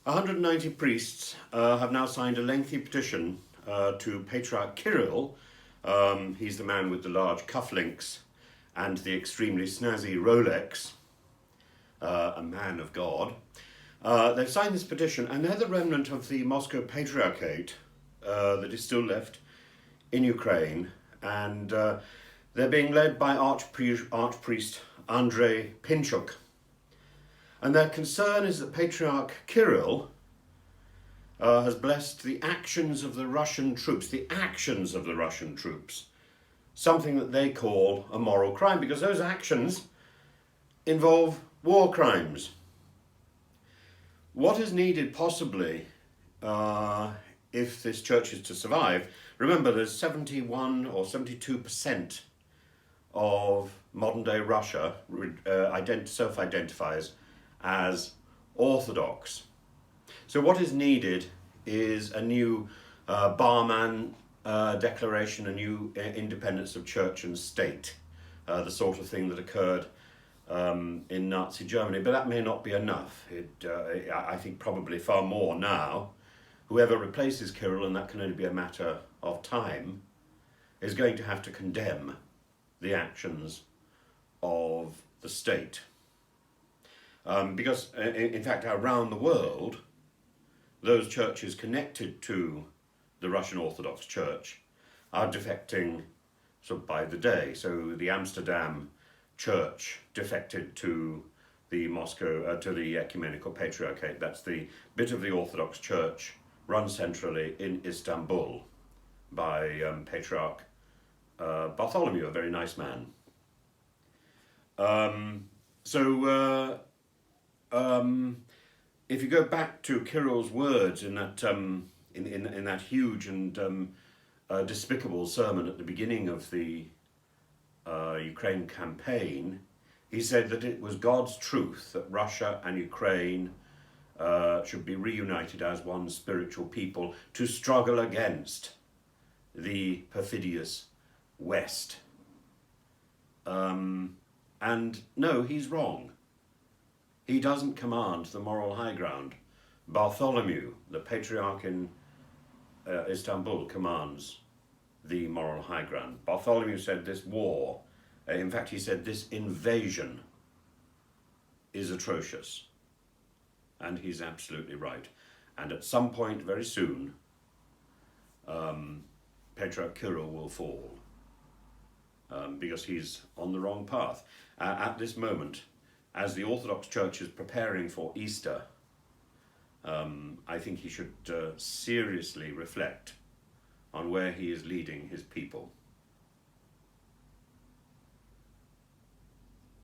190 priests have now signed a lengthy petition to Patriarch Kirrill. He's the man with the large cufflinks and the extremely snazzy Rolex, a man of God. They've signed this petition, and they're the remnant of the Moscow Patriarchate that is still left in Ukraine, and they're being led by Archpriest Andrei Pinchuk. And their concern is that Patriarch Kirrill has blessed the actions of the Russian troops, something that they call a moral crime, because those actions involve war crimes. What is needed possibly, if this church is to survive, remember there's 71 or 72% of modern day Russia self-identifies as orthodox. So what is needed is a new Barman declaration, a new independence of church and state, the sort of thing that occurred in Nazi Germany. But that may not be enough. I think probably far more now. Whoever replaces Kirrill, and that can only be a matter of time, is going to have to condemn the actions of the state. Because, in fact, around the world, those churches connected to the Russian Orthodox Church are defecting sort of by the day. So the Amsterdam Church defected to the to the Ecumenical Patriarchate. That's the bit of the Orthodox Church run centrally in Istanbul by Patriarch Bartholomew, a very nice man. If you go back to Kirill's words in that in that huge and despicable sermon at the beginning of the Ukraine campaign, he said that it was God's truth that Russia and Ukraine should be reunited as one spiritual people to struggle against the perfidious West. And no, he's wrong. He doesn't command the moral high ground. Bartholomew, the patriarch in Istanbul, commands the moral high ground. Bartholomew said this war, in fact he said this invasion is atrocious. And he's absolutely right. And at some point very soon, Patriarch Kirrill will fall because he's on the wrong path. At this moment, as the Orthodox Church is preparing for Easter, I think he should seriously reflect on where he is leading his people.